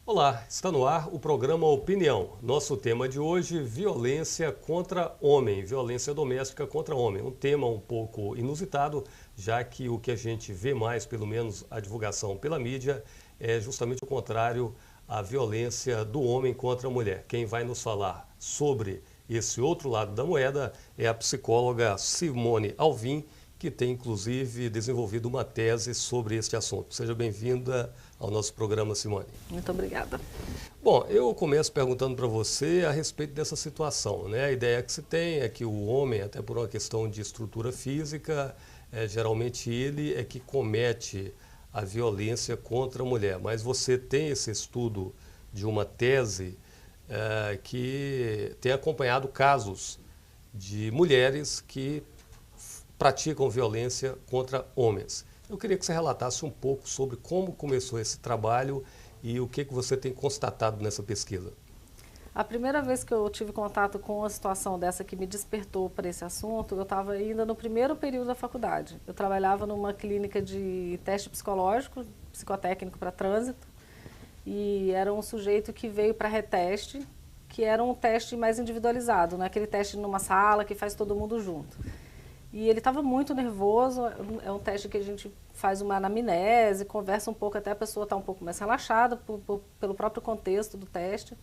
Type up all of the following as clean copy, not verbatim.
Olá, está no ar o programa Opinião. Nosso tema de hoje, violência contra homem, violência doméstica contra homem. Um tema um pouco inusitado, já que o que a gente vê mais, pelo menos a divulgação pela mídia, é justamente o contrário, a violência do homem contra a mulher. Quem vai nos falar sobre esse outro lado da moeda é a psicóloga Simone Alvim, que tem inclusive desenvolvido uma tese sobre este assunto. Seja bem-vinda ao nosso programa, Simone. Muito obrigada. Bom, eu começo perguntando para você a respeito dessa situação, né? A ideia que se tem é que o homem, até por uma questão de estrutura física, geralmente ele é que comete a violência contra a mulher. Mas você tem esse estudo de uma tese que tem acompanhado casos de mulheres que praticam violência contra homens. Eu queria que você relatasse um pouco sobre como começou esse trabalho e o que você tem constatado nessa pesquisa. A primeira vez que eu tive contato com uma situação dessa que me despertou para esse assunto, eu estava ainda no primeiro período da faculdade. Eu trabalhava numa clínica de teste psicológico, psicotécnico para trânsito, e era um sujeito que veio para reteste, que era um teste mais individualizado, não é aquele teste numa sala que faz todo mundo junto. E ele estava muito nervoso, é um teste que a gente faz uma anamnese, conversa um pouco até a pessoa estar um pouco mais relaxada pelo próprio contexto do teste.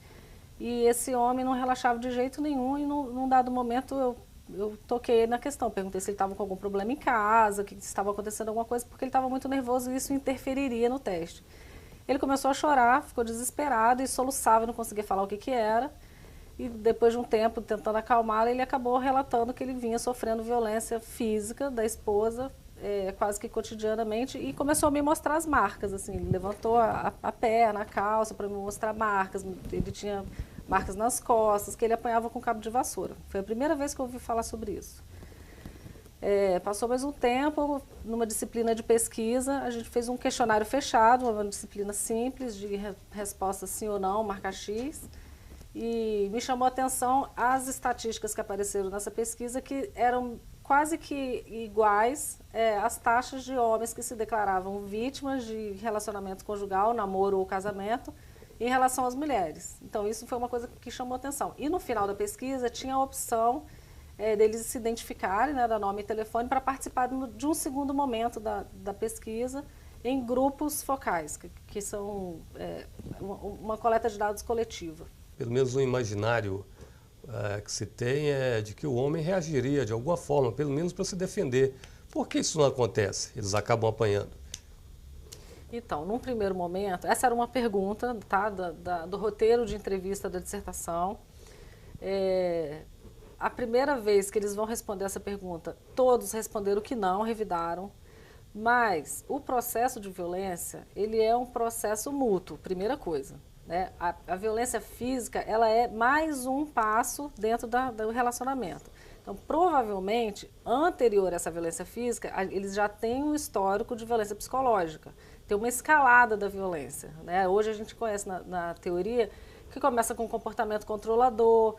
E esse homem não relaxava de jeito nenhum e num dado momento eu toquei na questão, perguntei se ele estava com algum problema em casa, que estava acontecendo alguma coisa, porque ele estava muito nervoso e isso interferiria no teste. Ele começou a chorar, ficou desesperado e soluçava, não conseguia falar o que era. E depois de um tempo tentando acalmá-la, ele acabou relatando que ele vinha sofrendo violência física da esposa, quase que cotidianamente, e começou a me mostrar as marcas. Assim, ele levantou a perna, a calça para me mostrar marcas, ele tinha marcas nas costas, que ele apanhava com cabo de vassoura. Foi a primeira vez que eu ouvi falar sobre isso. Passou mais um tempo, numa disciplina de pesquisa, a gente fez um questionário fechado, uma disciplina simples, de resposta sim ou não, marca X. E me chamou a atenção as estatísticas que apareceram nessa pesquisa, que eram quase que iguais às taxas de homens que se declaravam vítimas de relacionamento conjugal, namoro ou casamento, em relação às mulheres. Então isso foi uma coisa que chamou a atenção. E no final da pesquisa tinha a opção deles se identificarem, né, da nome e telefone, para participar de um segundo momento da pesquisa em grupos focais, que são uma coleta de dados coletiva. Pelo menos o imaginário que se tem é de que o homem reagiria de alguma forma, pelo menos para se defender. Por que isso não acontece? Eles acabam apanhando. Então, num primeiro momento, essa era uma pergunta, tá, do roteiro de entrevista da dissertação. A primeira vez que eles vão responder essa pergunta, todos responderam que não, revidaram. Mas o processo de violência, ele é um processo mútuo, primeira coisa. Né? A violência física, ela é mais um passo dentro do relacionamento. Então, provavelmente, anterior a essa violência física, eles já têm um histórico de violência psicológica. Tem uma escalada da violência. Né? Hoje a gente conhece na teoria que começa com um comportamento controlador,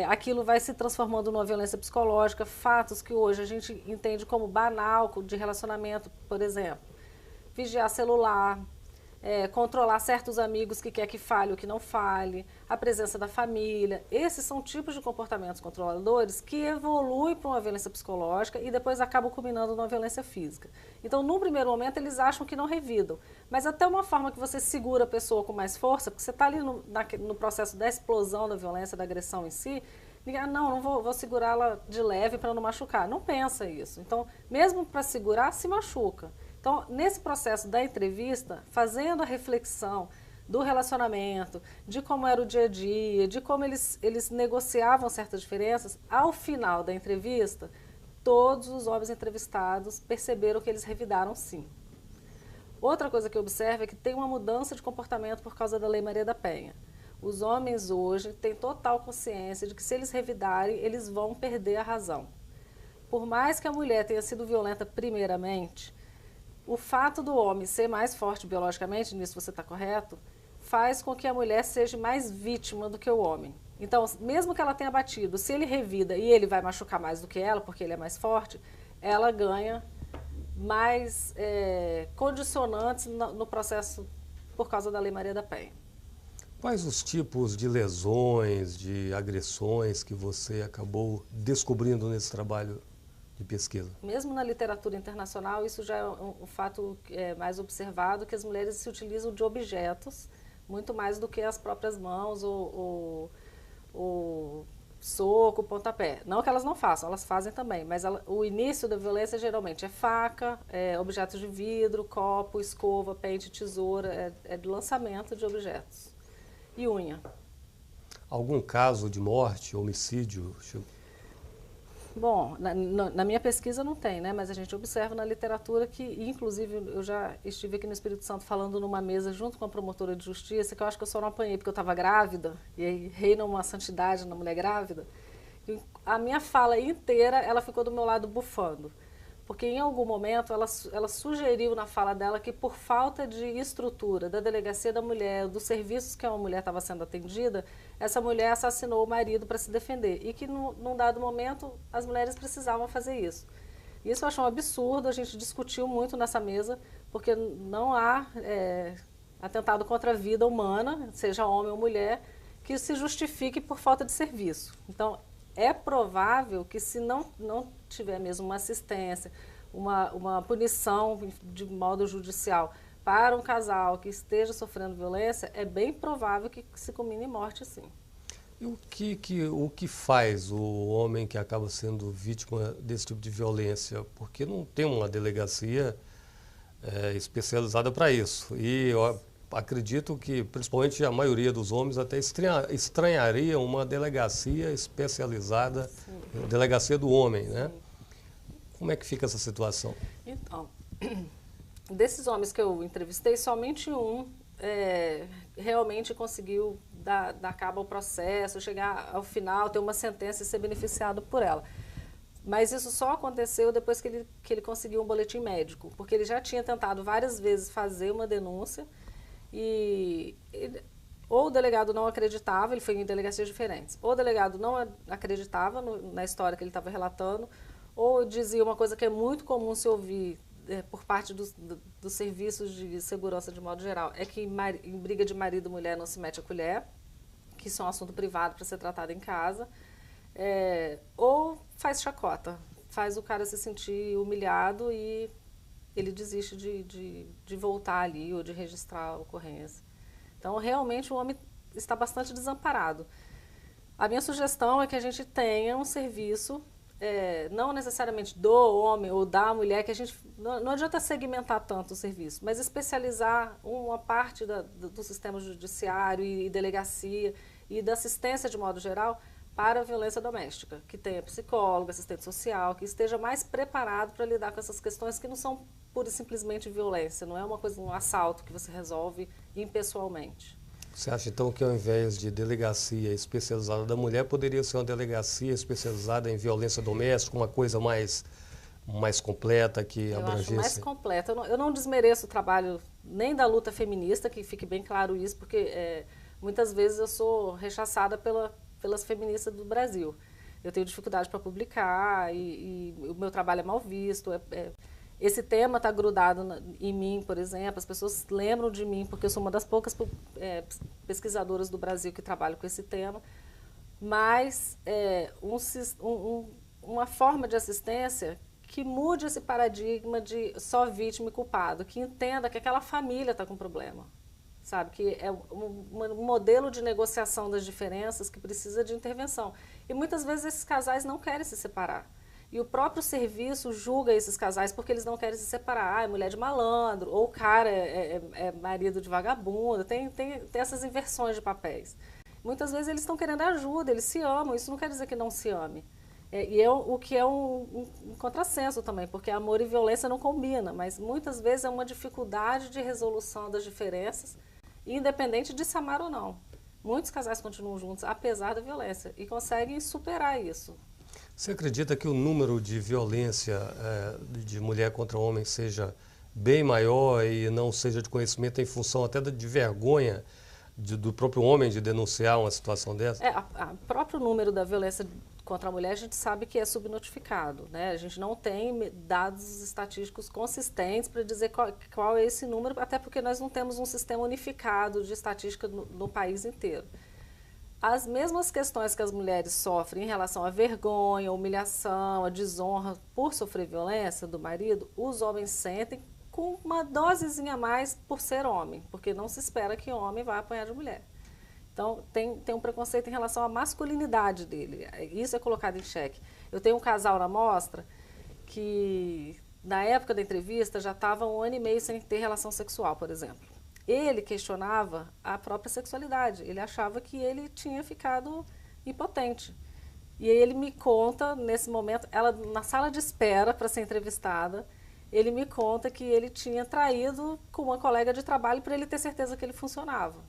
aquilo vai se transformando numa violência psicológica, fatos que hoje a gente entende como banal de relacionamento, por exemplo, vigiar celular, controlar certos amigos que quer que fale ou que não fale, a presença da família. Esses são tipos de comportamentos controladores que evoluem para uma violência psicológica e depois acabam culminando numa violência física. Então, num primeiro momento, eles acham que não revidam. Mas até uma forma que você segura a pessoa com mais força, porque você está ali no processo da explosão da violência, da agressão em si, não vou segurá-la de leve para não machucar. Não pensa isso. Então, mesmo para segurar, se machuca. Então, nesse processo da entrevista, fazendo a reflexão do relacionamento, de como era o dia a dia, de como eles negociavam certas diferenças, ao final da entrevista, todos os homens entrevistados perceberam que eles revidaram sim. Outra coisa que eu observo é que tem uma mudança de comportamento por causa da Lei Maria da Penha. Os homens hoje têm total consciência de que se eles revidarem, eles vão perder a razão. Por mais que a mulher tenha sido violenta primeiramente, o fato do homem ser mais forte biologicamente, nisso você está correto, faz com que a mulher seja mais vítima do que o homem. Então, mesmo que ela tenha batido, se ele revida e ele vai machucar mais do que ela, porque ele é mais forte, ela ganha mais condicionantes no processo por causa da Lei Maria da Penha. Quais os tipos de lesões, de agressões que você acabou descobrindo nesse trabalho de pesquisa? Mesmo na literatura internacional, isso já é um fato mais observado, que as mulheres se utilizam de objetos muito mais do que as próprias mãos ou soco, pontapé. Não que elas não façam, elas fazem também, mas o início da violência geralmente é faca, objetos de vidro, copo, escova, pente, tesoura, é de lançamento de objetos. E unha. Algum caso de morte, homicídio? Bom, na minha pesquisa não tem, né? Mas a gente observa na literatura que, inclusive, eu já estive aqui no Espírito Santo falando numa mesa junto com a promotora de justiça, que eu acho que eu só não apanhei porque eu estava grávida, e aí reina uma santidade na mulher grávida. E a minha fala inteira, ela ficou do meu lado bufando. Porque em algum momento ela sugeriu na fala dela que por falta de estrutura da delegacia da mulher, dos serviços que a mulher estava sendo atendida, essa mulher assassinou o marido para se defender. E que num dado momento as mulheres precisavam fazer isso. Isso eu acho um absurdo, a gente discutiu muito nessa mesa, porque não há atentado contra a vida humana, seja homem ou mulher, que se justifique por falta de serviço. Então, é provável que se não tiver mesmo uma assistência, uma punição de modo judicial para um casal que esteja sofrendo violência, é bem provável que se culmine em morte, sim. E o que faz o homem que acaba sendo vítima desse tipo de violência? Porque não tem uma delegacia especializada para isso. E eu acredito que, principalmente, a maioria dos homens até estranharia uma delegacia especializada, delegacia do homem, né? Sim. Como é que fica essa situação? Então, desses homens que eu entrevistei, somente um realmente conseguiu dar cabo ao processo, chegar ao final, ter uma sentença e ser beneficiado por ela. Mas isso só aconteceu depois que ele conseguiu um boletim médico, porque ele já tinha tentado várias vezes fazer uma denúncia e ou o delegado não acreditava, ele foi em delegacias diferentes, ou o delegado não acreditava na história que ele estava relatando, ou dizia uma coisa que é muito comum se ouvir por parte dos serviços de segurança de modo geral, é que em briga de marido e mulher não se mete a colher, que isso é um assunto privado para ser tratado em casa, ou faz chacota, faz o cara se sentir humilhado e ele desiste de voltar ali ou de registrar a ocorrência. Então, realmente, o homem está bastante desamparado. A minha sugestão é que a gente tenha um serviço, não necessariamente do homem ou da mulher, que a gente não adianta segmentar tanto o serviço, mas especializar uma parte do sistema judiciário e delegacia e da assistência de modo geral para a violência doméstica, que tenha psicólogo, assistente social, que esteja mais preparado para lidar com essas questões que não são pura e simplesmente violência, não é uma coisa, um assalto que você resolve impessoalmente. Você acha então que ao invés de delegacia especializada da mulher, poderia ser uma delegacia especializada em violência doméstica, uma coisa mais completa, que abrangesse? Eu acho mais completa. Eu não desmereço o trabalho nem da luta feminista, que fique bem claro isso, porque muitas vezes eu sou rechaçada pelas feministas do Brasil. Eu tenho dificuldade para publicar e o meu trabalho é mal visto. Esse tema está grudado em mim, por exemplo, as pessoas lembram de mim, porque eu sou uma das poucas pesquisadoras do Brasil que trabalham com esse tema, mas uma forma de assistência que mude esse paradigma de só vítima e culpado, que entenda que aquela família está com problema, sabe? Que é um modelo de negociação das diferenças que precisa de intervenção. E muitas vezes esses casais não querem se separar. E o próprio serviço julga esses casais porque eles não querem se separar. É mulher de malandro, ou o cara é marido de vagabundo. Tem essas inversões de papéis. Muitas vezes eles estão querendo ajuda, eles se amam. Isso não quer dizer que não se ame. O que é um contrassenso também, porque amor e violência não combinam. Mas muitas vezes é uma dificuldade de resolução das diferenças, independente de se amar ou não. Muitos casais continuam juntos, apesar da violência, e conseguem superar isso. Você acredita que o número de violência de mulher contra homem seja bem maior e não seja de conhecimento em função até de vergonha do próprio homem de denunciar uma situação dessa? O próprio número da violência contra a mulher, a gente sabe que é subnotificado, né? A gente não tem dados estatísticos consistentes para dizer qual é esse número, até porque nós não temos um sistema unificado de estatística no país inteiro. As mesmas questões que as mulheres sofrem em relação à vergonha, à humilhação, à desonra por sofrer violência do marido, os homens sentem com uma dosezinha a mais por ser homem, porque não se espera que homem vá apanhar de mulher. Então, tem um preconceito em relação à masculinidade dele. Isso é colocado em xeque. Eu tenho um casal na mostra que, na época da entrevista, já estava 1 ano e meio sem ter relação sexual, por exemplo. Ele questionava a própria sexualidade. Ele achava que ele tinha ficado impotente. E aí ele me conta, nesse momento, ela na sala de espera para ser entrevistada, ele me conta que ele tinha traído com uma colega de trabalho para ele ter certeza que ele funcionava.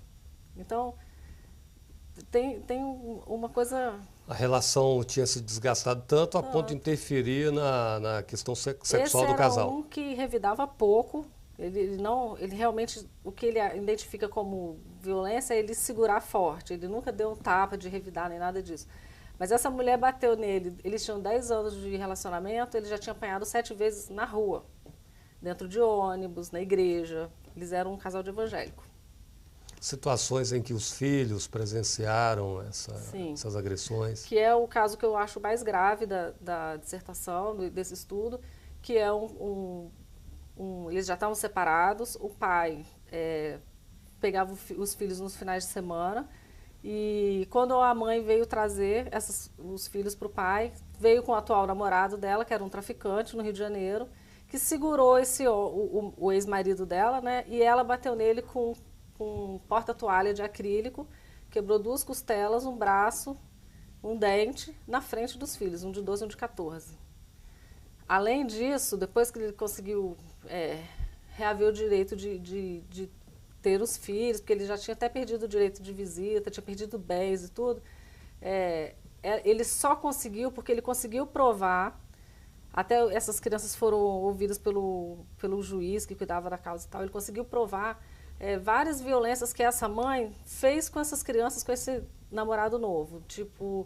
Então, tem uma coisa... A relação tinha se desgastado tanto a ponto de interferir na questão sexual do casal. Esse era um que revidava pouco. Ele realmente, o que ele identifica como violência é ele segurar forte. Ele nunca deu um tapa de revidar nem nada disso. Mas essa mulher bateu nele. Eles tinham 10 anos de relacionamento, ele já tinha apanhado 7 vezes na rua, dentro de ônibus, na igreja. Eles eram um casal de evangélico. Situações em que os filhos presenciaram essas agressões. Que é o caso que eu acho mais grave da dissertação, desse estudo, que é eles já estavam separados, o pai pegava os filhos nos finais de semana e quando a mãe veio trazer os filhos para o pai, veio com o atual namorado dela, que era um traficante no Rio de Janeiro, que segurou o ex-marido dela, né, e ela bateu nele com porta-toalha de acrílico, quebrou 2 costelas, um braço, um dente, na frente dos filhos, um de 12 e um de 14. Além disso, depois que ele conseguiu reaver o direito de ter os filhos, porque ele já tinha até perdido o direito de visita, tinha perdido bens e tudo, ele só conseguiu porque ele conseguiu provar, até essas crianças foram ouvidas pelo juiz que cuidava da causa e tal, ele conseguiu provar várias violências que essa mãe fez com essas crianças, com esse namorado novo, tipo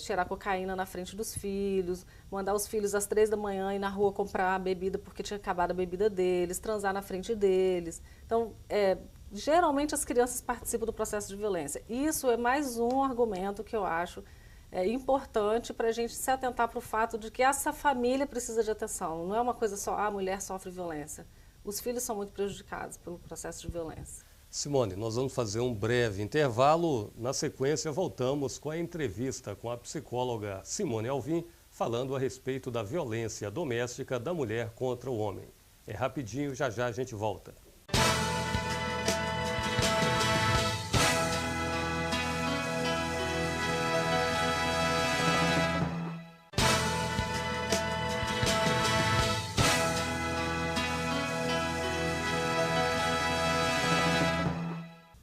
cheirar cocaína na frente dos filhos, mandar os filhos às 3 da manhã ir na rua comprar bebida porque tinha acabado a bebida deles, transar na frente deles. Então, geralmente as crianças participam do processo de violência. Isso é mais um argumento que eu acho importante para a gente se atentar para o fato de que essa família precisa de atenção. Não é uma coisa só, a mulher sofre violência. Os filhos são muito prejudicados pelo processo de violência. Simone, nós vamos fazer um breve intervalo. Na sequência, voltamos com a entrevista com a psicóloga Simone Alvim, falando a respeito da violência doméstica da mulher contra o homem. É rapidinho, já já a gente volta.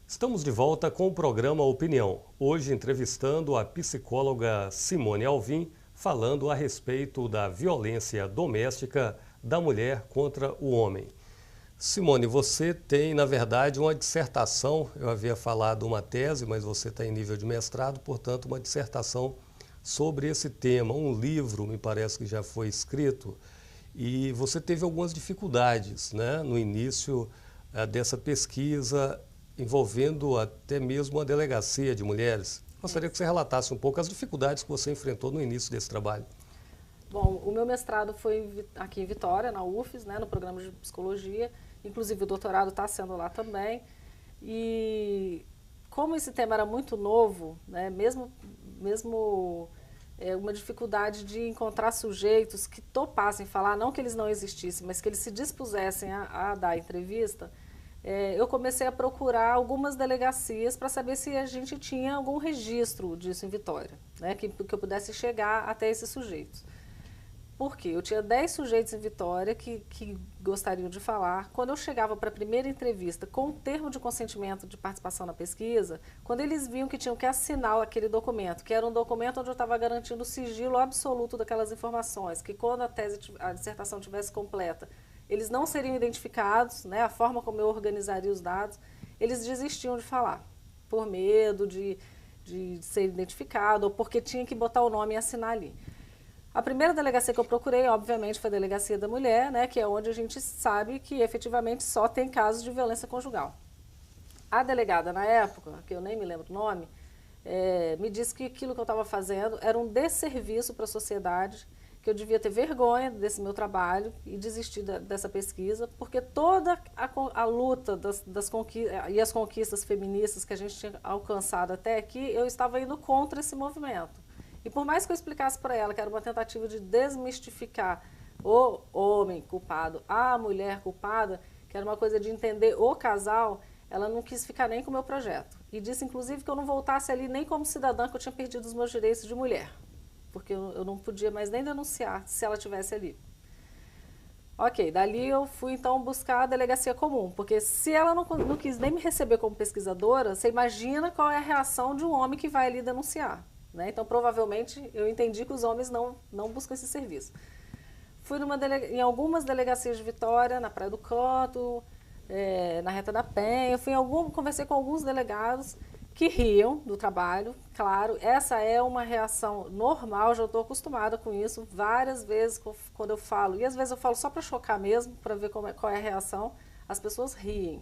Estamos de volta com o programa Opinião, hoje entrevistando a psicóloga Simone Alvim, falando a respeito da violência doméstica da mulher contra o homem. Simone, você tem, na verdade, uma dissertação, eu havia falado uma tese, mas você está em nível de mestrado, portanto, uma dissertação sobre esse tema. Um livro, me parece que já foi escrito, e você teve algumas dificuldades, né, no início dessa pesquisa, envolvendo até mesmo a delegacia de mulheres. Gostaria que você relatasse um pouco as dificuldades que você enfrentou no início desse trabalho. Bom, o meu mestrado foi aqui em Vitória, na UFES, né, no programa de psicologia, inclusive o doutorado está sendo lá também. E como esse tema era muito novo, né, mesmo uma dificuldade de encontrar sujeitos que topassem falar, não que eles não existissem, mas que eles se dispusessem a dar entrevista, eu comecei a procurar algumas delegacias para saber se a gente tinha algum registro disso em Vitória, né, que eu pudesse chegar até esses sujeitos. Por quê? Eu tinha 10 sujeitos em Vitória que gostariam de falar. Quando eu chegava para a primeira entrevista com o termo de consentimento de participação na pesquisa, quando eles viam que tinham que assinar aquele documento, que era um documento onde eu estava garantindo o sigilo absoluto daquelas informações, que quando a dissertação estivesse completa, eles não seriam identificados, né, a forma como eu organizaria os dados, eles desistiam de falar, por medo de de ser identificado, ou porque tinha que botar o nome e assinar ali. A primeira delegacia que eu procurei, obviamente, foi a Delegacia da Mulher, né, que é onde a gente sabe que efetivamente só tem casos de violência conjugal. A delegada, na época, que eu nem me lembro o nome, me disse que aquilo que eu estava fazendo era um desserviço para a sociedade, que eu devia ter vergonha desse meu trabalho e desistir dessa pesquisa, porque toda a luta das conquistas, e as conquistas feministas que a gente tinha alcançado até aqui, eu estava indo contra esse movimento. E por mais que eu explicasse para ela que era uma tentativa de desmistificar o homem culpado, a mulher culpada, que era uma coisa de entender o casal, ela não quis ficar nem com o meu projeto. E disse, inclusive, que eu não voltasse ali nem como cidadã, que eu tinha perdido os meus direitos de mulher. Porque eu não podia mais nem denunciar se ela estivesse ali. Ok, dali eu fui então buscar a delegacia comum, porque se ela não quis nem me receber como pesquisadora, você imagina qual é a reação de um homem que vai ali denunciar. Né? Então, provavelmente, eu entendi que os homens não buscam esse serviço. Fui em algumas delegacias de Vitória, na Praia do Canto, na Reta da Penha, conversei com alguns delegados que riam do trabalho, claro, essa é uma reação normal, já estou acostumada com isso, várias vezes quando eu falo, e às vezes eu falo só para chocar mesmo, para ver qual é a reação, as pessoas riem.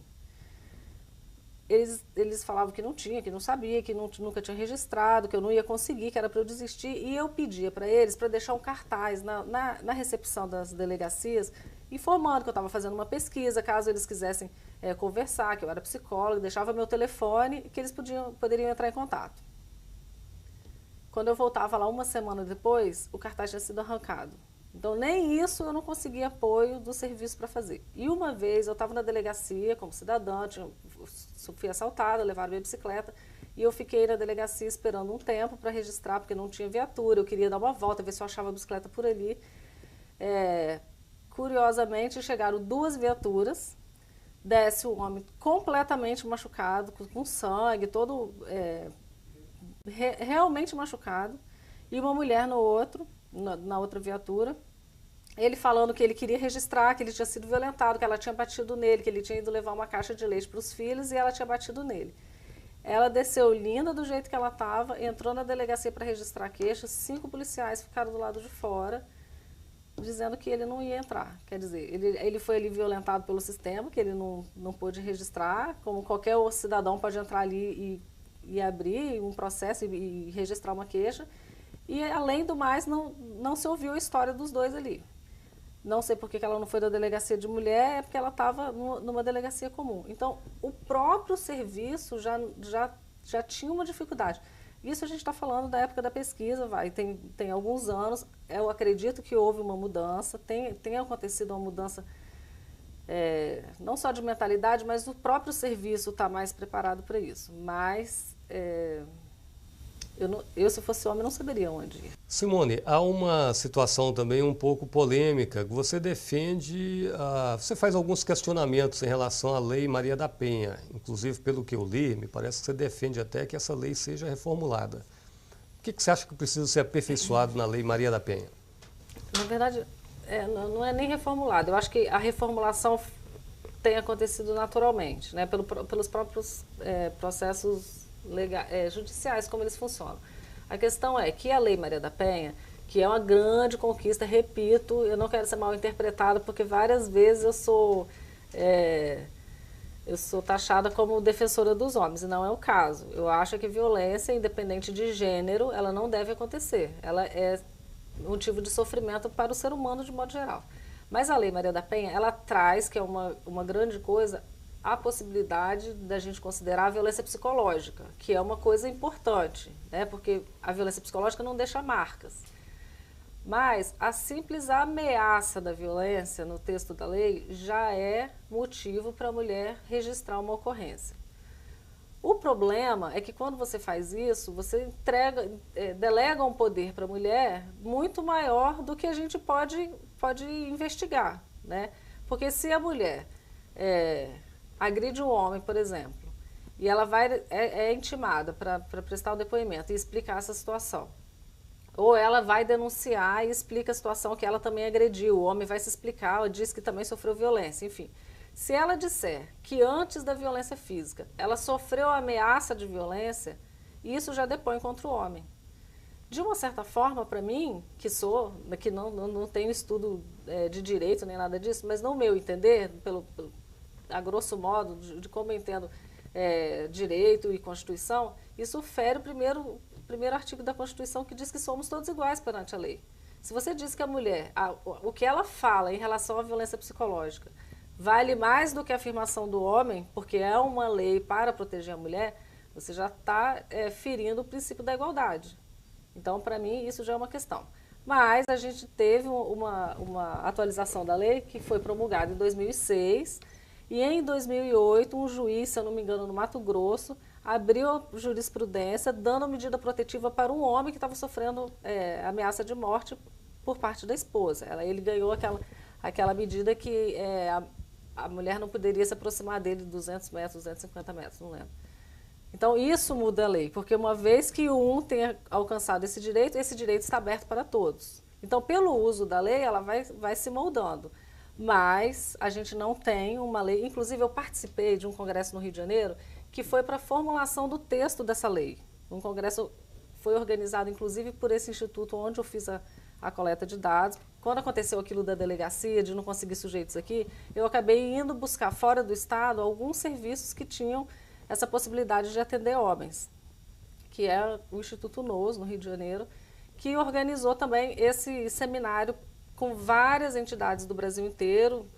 Eles falavam que não tinha, que não sabia, que nunca tinha registrado, que eu não ia conseguir, que era para eu desistir, e eu pedia para eles para deixar um cartaz na recepção das delegacias, informando que eu estava fazendo uma pesquisa, caso eles quisessem conversar, que eu era psicóloga, deixava meu telefone e que eles poderiam entrar em contato. Quando eu voltava lá uma semana depois, o cartaz tinha sido arrancado. Então, nem isso eu não conseguia apoio do serviço para fazer. E uma vez eu estava na delegacia como cidadã, fui assaltada, levaram minha bicicleta, e eu fiquei na delegacia esperando um tempo para registrar, porque não tinha viatura, eu queria dar uma volta, ver se eu achava a bicicleta por ali. Curiosamente, chegaram 2 viaturas, desce um homem completamente machucado, com sangue, todo realmente machucado, e uma mulher na outra viatura, ele falando que ele queria registrar, que ele tinha sido violentado, que ela tinha batido nele, que ele tinha ido levar uma caixa de leite para os filhos e ela tinha batido nele. Ela desceu linda do jeito que ela estava, entrou na delegacia para registrar a queixa, 5 policiais ficaram do lado de fora, dizendo que ele não ia entrar. Quer dizer, ele foi ali violentado pelo sistema, que ele não pôde registrar, como qualquer cidadão pode entrar ali e abrir um processo e registrar uma queixa. E, além do mais, não se ouviu a história dos dois ali. Não sei por que ela não foi da delegacia de mulher, é porque ela estava numa delegacia comum. Então, o próprio serviço já tinha uma dificuldade. Isso a gente está falando da época da pesquisa, tem alguns anos, eu acredito que houve uma mudança, tem acontecido uma mudança não só de mentalidade, mas o próprio serviço está mais preparado para isso. Mas eu, se fosse homem, não saberia onde ir. Simone, há uma situação também um pouco polêmica. Você você faz alguns questionamentos em relação à Lei Maria da Penha. Inclusive, pelo que eu li, me parece que você defende até que essa lei seja reformulada. O que você acha que precisa ser aperfeiçoado na Lei Maria da Penha? Na verdade, não é nem reformulado. Eu acho que a reformulação tem acontecido naturalmente, né, pelos próprios processos judiciais, como eles funcionam. A questão é que a Lei Maria da Penha, que é uma grande conquista, repito, eu não quero ser mal interpretada, porque várias vezes eu sou taxada como defensora dos homens, e não é o caso. Eu acho que violência, independente de gênero, ela não deve acontecer. Ela é motivo de sofrimento para o ser humano de modo geral. Mas a Lei Maria da Penha, ela traz, que é uma grande coisa, a possibilidade da gente considerar a violência psicológica, que é uma coisa importante, né? Porque a violência psicológica não deixa marcas. Mas a simples ameaça da violência no texto da lei já é motivo para a mulher registrar uma ocorrência. O problema é que quando você faz isso, você delega um poder para a mulher muito maior do que a gente pode investigar, né? Porque se a mulher agride um homem, por exemplo, e ela é intimada para prestar o depoimento e explicar essa situação, ou ela vai denunciar e explica a situação que ela também agrediu, o homem vai se explicar, ou diz que também sofreu violência, enfim. Se ela disser que antes da violência física ela sofreu ameaça de violência, e isso já depõe contra o homem. De uma certa forma, para mim, que não tenho estudo de direito nem nada disso, mas no meu entender, a grosso modo, de como eu entendo direito e Constituição, isso fere o primeiro artigo da Constituição, que diz que somos todos iguais perante a lei. Se você diz que a mulher, o que ela fala em relação à violência psicológica, vale mais do que a afirmação do homem, porque é uma lei para proteger a mulher, você já está ferindo o princípio da igualdade. Então, para mim, isso já é uma questão. Mas a gente teve uma atualização da lei que foi promulgada em 2006 e em 2008 um juiz, se eu não me engano, no Mato Grosso, abriu a jurisprudência dando medida protetiva para um homem que estava sofrendo ameaça de morte por parte da esposa. Ele ganhou aquela medida que a mulher não poderia se aproximar dele de 200 metros, 250 metros, não lembro. Então, isso muda a lei, porque uma vez que um tenha alcançado esse direito está aberto para todos. Então, pelo uso da lei, ela vai se moldando. Mas a gente não tem uma lei. Inclusive, eu participei de um congresso no Rio de Janeiro que foi para a formulação do texto dessa lei. Um congresso foi organizado, inclusive, por esse instituto onde eu fiz a coleta de dados. Quando aconteceu aquilo da delegacia, de não conseguir sujeitos aqui, eu acabei indo buscar fora do estado alguns serviços que tinham essa possibilidade de atender homens, que é o Instituto NOS, no Rio de Janeiro, que organizou também esse seminário com várias entidades do Brasil inteiro,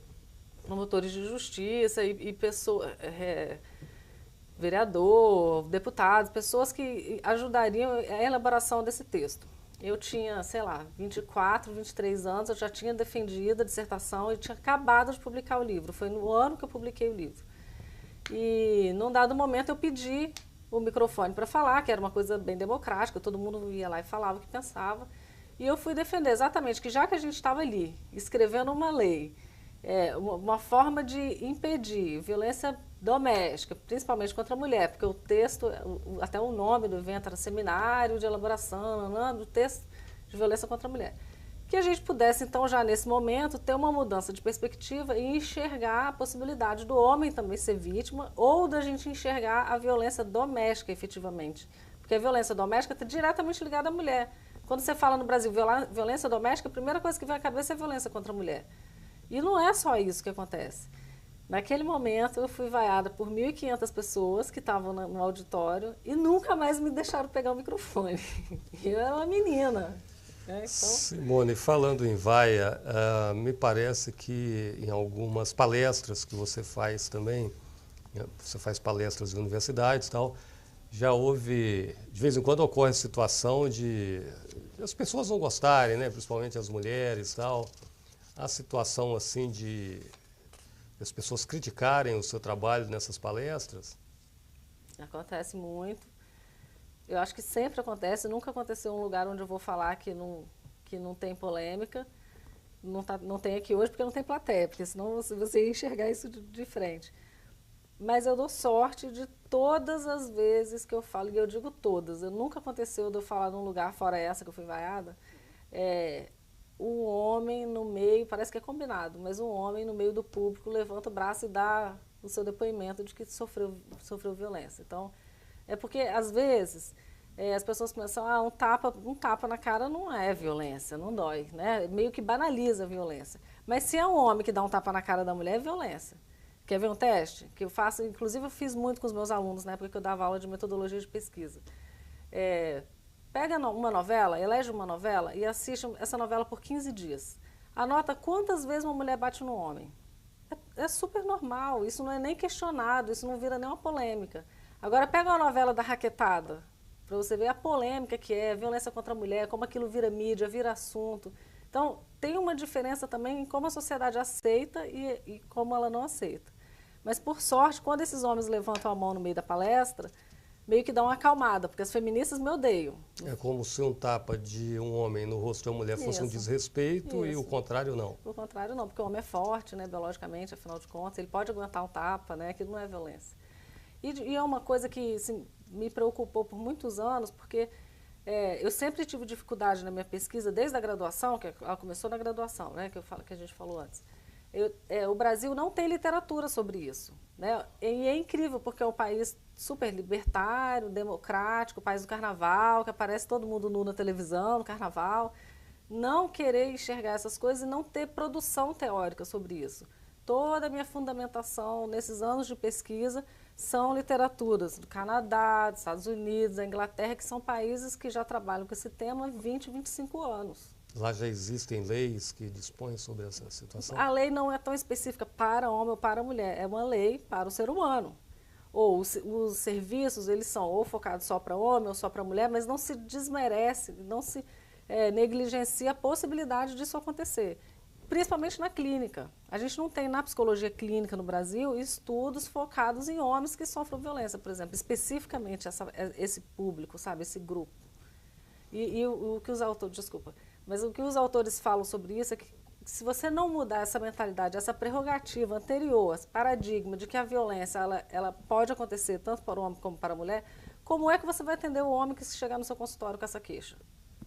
promotores de justiça e pessoas, vereador, deputados, pessoas que ajudariam a elaboração desse texto. Eu tinha, sei lá, 24, 23 anos, eu já tinha defendido a dissertação e tinha acabado de publicar o livro. Foi no ano que eu publiquei o livro. E, num dado momento, eu pedi o microfone para falar, que era uma coisa bem democrática, todo mundo ia lá e falava o que pensava. E eu fui defender exatamente que, já que a gente estava ali, escrevendo uma lei, uma forma de impedir violência doméstica, principalmente contra a mulher, porque o texto, até o nome do evento era Seminário de Elaboração do Texto de Violência contra a Mulher. Que a gente pudesse, então, já nesse momento, ter uma mudança de perspectiva e enxergar a possibilidade do homem também ser vítima ou da gente enxergar a violência doméstica, efetivamente. Porque a violência doméstica está diretamente ligada à mulher. Quando você fala no Brasil violência doméstica, a primeira coisa que vem à cabeça é violência contra a mulher. E não é só isso que acontece. Naquele momento, eu fui vaiada por 1.500 pessoas que estavam no auditório e nunca mais me deixaram pegar o microfone. E eu era uma menina. Então... Simone, falando em vaia, me parece que em algumas palestras que você faz também, você faz palestras em universidades e tal, já houve, de vez em quando ocorre a situação de as pessoas não gostarem, né, principalmente as mulheres e tal, a situação assim de as pessoas criticarem o seu trabalho nessas palestras? Acontece muito. Eu acho que sempre acontece, nunca aconteceu um lugar onde eu vou falar que não tem polêmica. Não tem aqui hoje porque não tem plateia, porque senão você ia enxergar isso de frente. Mas eu dou sorte de todas as vezes que eu falo, e eu digo todas, nunca aconteceu de eu falar num lugar, fora essa que eu fui vaiada, um homem no meio, parece que é combinado, mas um homem no meio do público levanta o braço e dá o seu depoimento de que sofreu violência. Então, é porque, às vezes, as pessoas pensam, um tapa na cara não é violência, não dói, né? Meio que banaliza a violência. Mas se é um homem que dá um tapa na cara da mulher, é violência. Quer ver um teste? Que eu faço, inclusive eu fiz muito com os meus alunos, na época que eu dava aula de metodologia de pesquisa. Pega uma novela, elege uma novela e assiste essa novela por 15 dias. Anota quantas vezes uma mulher bate no homem. É super normal, isso não é nem questionado, isso não vira nem uma polêmica. Agora pega uma novela da raquetada, para você ver a polêmica que é, a violência contra a mulher, como aquilo vira mídia, vira assunto. Então, tem uma diferença também em como a sociedade aceita e como ela não aceita. Mas, por sorte, quando esses homens levantam a mão no meio da palestra, meio que dá uma acalmada, porque as feministas me odeiam. É como se um tapa de um homem no rosto de uma mulher fosse um desrespeito e o contrário não. O contrário não, porque o homem é forte, né, biologicamente, afinal de contas, ele pode aguentar um tapa, né, aquilo não é violência. E é uma coisa que assim, me preocupou por muitos anos, porque eu sempre tive dificuldade na minha pesquisa, desde a graduação, que ela começou na graduação, né, que a gente falou antes. O Brasil não tem literatura sobre isso, né? E é incrível, porque é um país super libertário, democrático, o país do carnaval, que aparece todo mundo nu na televisão, no carnaval. Não querer enxergar essas coisas e não ter produção teórica sobre isso. Toda a minha fundamentação nesses anos de pesquisa são literaturas do Canadá, dos Estados Unidos, da Inglaterra, que são países que já trabalham com esse tema há 20, 25 anos. Lá já existem leis que dispõem sobre essa situação? A lei não é tão específica para homem ou para mulher, é uma lei para o ser humano. Ou os serviços, eles são ou focados só para homem ou só para mulher, mas não se desmerece, não se negligencia a possibilidade disso acontecer. Principalmente na clínica. A gente não tem na psicologia clínica no Brasil estudos focados em homens que sofrem violência, por exemplo, especificamente esse público, sabe, esse grupo. E o que os autores, desculpa, mas o que os autores falam sobre isso é que se você não mudar essa mentalidade, essa prerrogativa anterior, esse paradigma de que a violência ela pode acontecer tanto para o homem como para a mulher, como é que você vai atender o homem que chegar no seu consultório com essa queixa?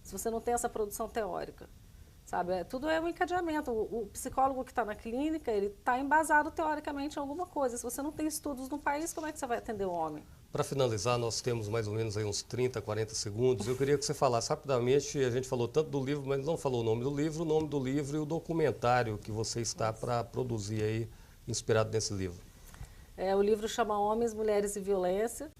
Se você não tem essa produção teórica, sabe? Tudo é um encadeamento. O psicólogo que está na clínica, ele está embasado teoricamente em alguma coisa. Se você não tem estudos no país, como é que você vai atender o homem? Para finalizar, nós temos mais ou menos aí uns 30, 40 segundos. Eu queria que você falasse rapidamente, a gente falou tanto do livro, mas não falou o nome do livro e o documentário que você está para produzir aí, inspirado nesse livro. O livro chama Homens, Mulheres e Violência.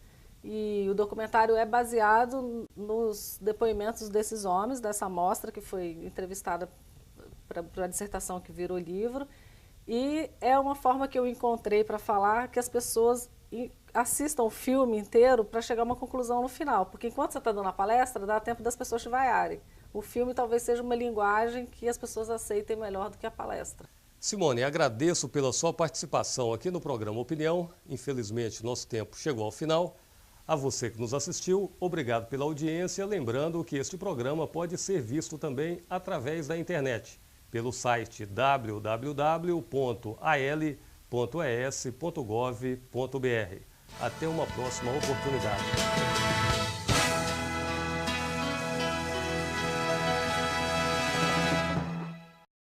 E o documentário é baseado nos depoimentos desses homens, dessa amostra que foi entrevistada para a dissertação que virou livro. E é uma forma que eu encontrei para falar que as pessoas assistam o filme inteiro para chegar a uma conclusão no final. Porque enquanto você está dando a palestra, dá tempo das pessoas te vaiarem. O filme talvez seja uma linguagem que as pessoas aceitem melhor do que a palestra. Simone, agradeço pela sua participação aqui no programa Opinião. Infelizmente, nosso tempo chegou ao final. A você que nos assistiu, obrigado pela audiência. Lembrando que este programa pode ser visto também através da internet, pelo site www.al.es.gov.br. Até uma próxima oportunidade.